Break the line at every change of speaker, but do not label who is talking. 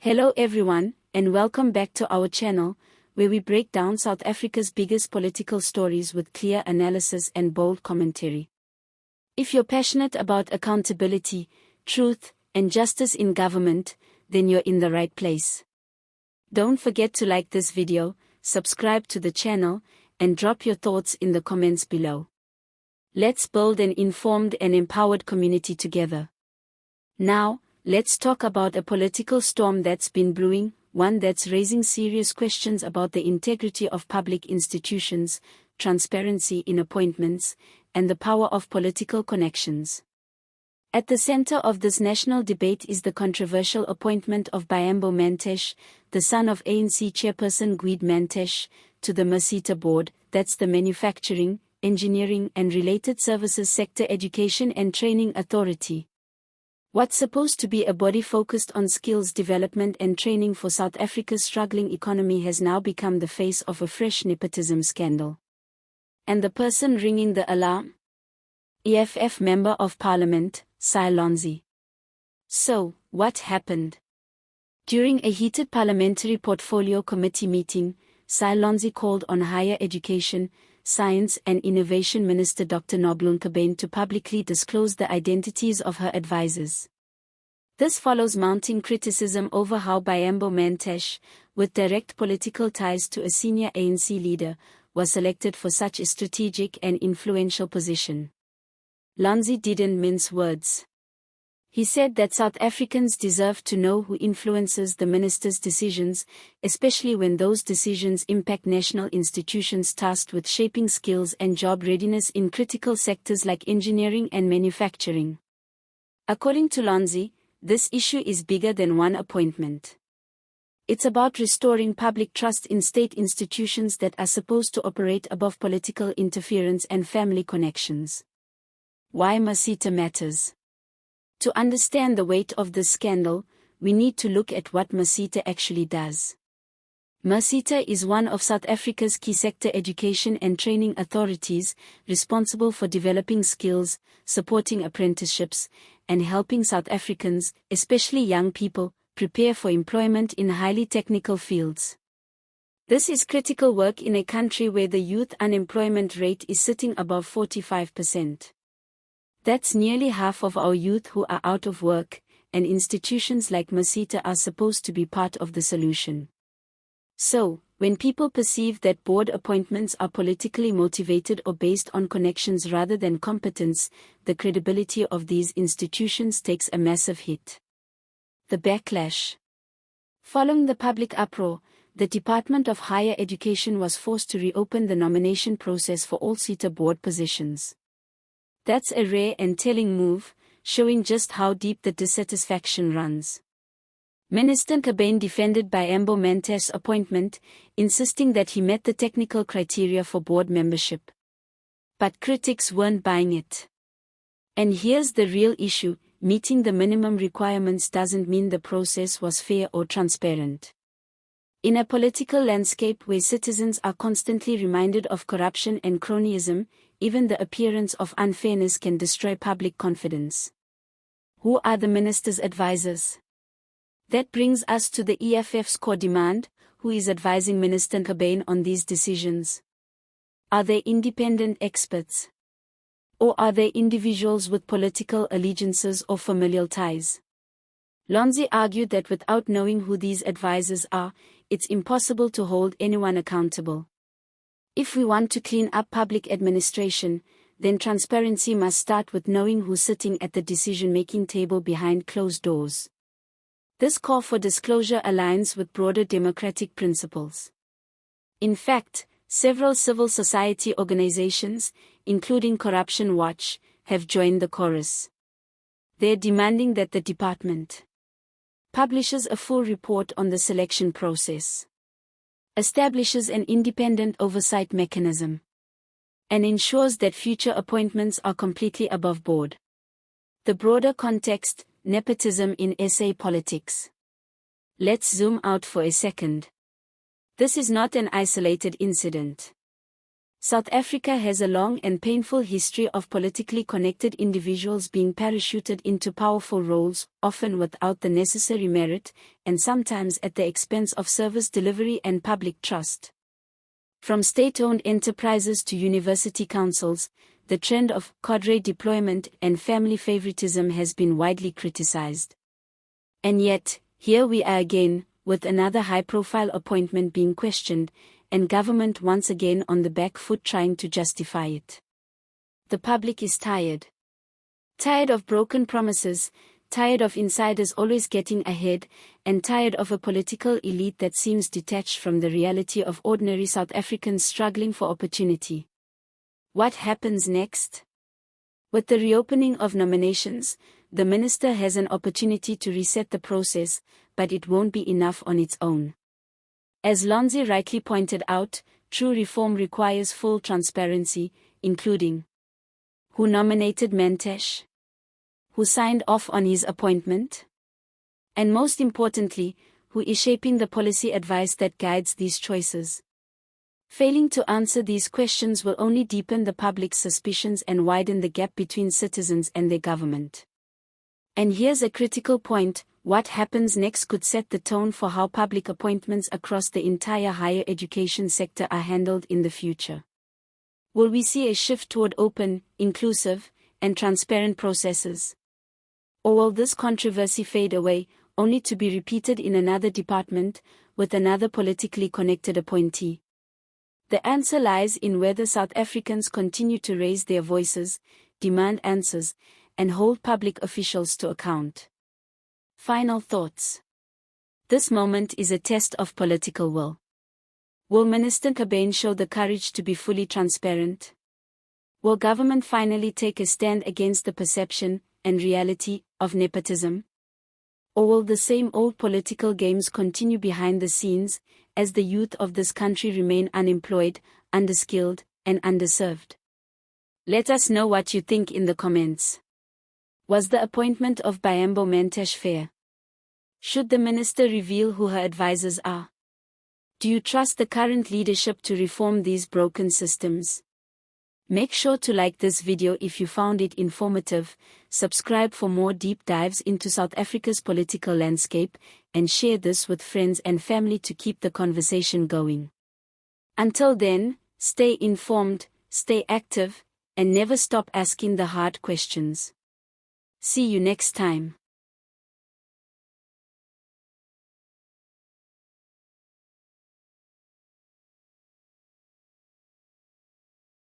Hello everyone, and welcome back to our channel, where we break down South Africa's biggest political stories with clear analysis and bold commentary. If you're passionate about accountability, truth, and justice in government, then you're in the right place. Don't forget to like this video, subscribe to the channel, and drop your thoughts in the comments below. Let's build an informed and empowered community together. Now, let's talk about a political storm that's been brewing, one that's raising serious questions about the integrity of public institutions, transparency in appointments, and the power of political connections. At the center of this national debate is the controversial appointment of Buyambo Mantashe, the son of ANC Chairperson Gwede Mantashe, to the MERSETA board, that's the Manufacturing, Engineering and Related Services Sector Education and Training Authority. What's supposed to be a body focused on skills development and training for South Africa's struggling economy has now become the face of a fresh nepotism scandal. And the person ringing the alarm? EFF Member of Parliament, Sihle Lonzi. So, what happened? During a heated Parliamentary Portfolio Committee meeting, Sihle Lonzi called on Higher Education, Science and Innovation Minister Dr. Nobuhle Nkabane to publicly disclose the identities of her advisors. This follows mounting criticism over how Buyambo Mantashe, with direct political ties to a senior ANC leader, was selected for such a strategic and influential position. Lonzi didn't mince words. He said that South Africans deserve to know who influences the minister's decisions, especially when those decisions impact national institutions tasked with shaping skills and job readiness in critical sectors like engineering and manufacturing. According to Lonzi, this issue is bigger than one appointment. It's about restoring public trust in state institutions that are supposed to operate above political interference and family connections. Why MERSETA matters. To understand the weight of this scandal, we need to look at what MERSETA actually does. MERSETA is one of South Africa's key sector education and training authorities, responsible for developing skills, supporting apprenticeships, and helping South Africans, especially young people, prepare for employment in highly technical fields. This is critical work in a country where the youth unemployment rate is sitting above 45%. That's nearly half of our youth who are out of work, and institutions like MERSETA are supposed to be part of the solution. So, when people perceive that board appointments are politically motivated or based on connections rather than competence, the credibility of these institutions takes a massive hit. The backlash. Following the public uproar, the Department of Higher Education was forced to reopen the nomination process for all SETA board positions. That's a rare and telling move, showing just how deep the dissatisfaction runs. Minister Nkabane defended Buyambo Mantashe's appointment, insisting that he met the technical criteria for board membership. But critics weren't buying it. And here's the real issue: meeting the minimum requirements doesn't mean the process was fair or transparent. In a political landscape where citizens are constantly reminded of corruption and cronyism, even the appearance of unfairness can destroy public confidence. Who are the minister's advisors? That brings us to the EFF's core demand: who is advising Minister Nkabane on these decisions? Are they independent experts? Or are they individuals with political allegiances or familial ties? Lonzi argued that without knowing who these advisors are, it's impossible to hold anyone accountable. If we want to clean up public administration, then transparency must start with knowing who's sitting at the decision-making table behind closed doors. This call for disclosure aligns with broader democratic principles. In fact, several civil society organizations, including Corruption Watch, have joined the chorus. They're demanding that the department publishes a full report on the selection process, establishes an independent oversight mechanism, and ensures that future appointments are completely above board. The broader context: nepotism in SA politics. Let's zoom out for a second. This is not an isolated incident. South Africa has a long and painful history of politically connected individuals being parachuted into powerful roles, often without the necessary merit, and sometimes at the expense of service delivery and public trust. From state-owned enterprises to university councils, the trend of cadre deployment and family favoritism has been widely criticized. And yet, here we are again, with another high-profile appointment being questioned, and government once again on the back foot trying to justify it. The public is tired. Tired of broken promises, tired of insiders always getting ahead, and tired of a political elite that seems detached from the reality of ordinary South Africans struggling for opportunity. What happens next? With the reopening of nominations, the minister has an opportunity to reset the process, but it won't be enough on its own. As Lonzi rightly pointed out, true reform requires full transparency, including who nominated Mantashe, who signed off on his appointment, and most importantly, who is shaping the policy advice that guides these choices. Failing to answer these questions will only deepen the public's suspicions and widen the gap between citizens and their government. And here's a critical point: what happens next could set the tone for how public appointments across the entire higher education sector are handled in the future. Will we see a shift toward open, inclusive, and transparent processes? Or will this controversy fade away, only to be repeated in another department, with another politically connected appointee? The answer lies in whether South Africans continue to raise their voices, demand answers, and hold public officials to account. Final thoughts. This moment is a test of political will. Will Minister Nkabane show the courage to be fully transparent? Will government finally take a stand against the perception and reality of nepotism? Or will the same old political games continue behind the scenes, as the youth of this country remain unemployed, underskilled, and underserved? Let us know what you think in the comments. Was the appointment of Buyambo Mantashe fair? Should the minister reveal who her advisors are? Do you trust the current leadership to reform these broken systems? Make sure to like this video if you found it informative, subscribe for more deep dives into South Africa's political landscape, and share this with friends and family to keep the conversation going. Until then, stay informed, stay active, and never stop asking the hard questions. See you next time.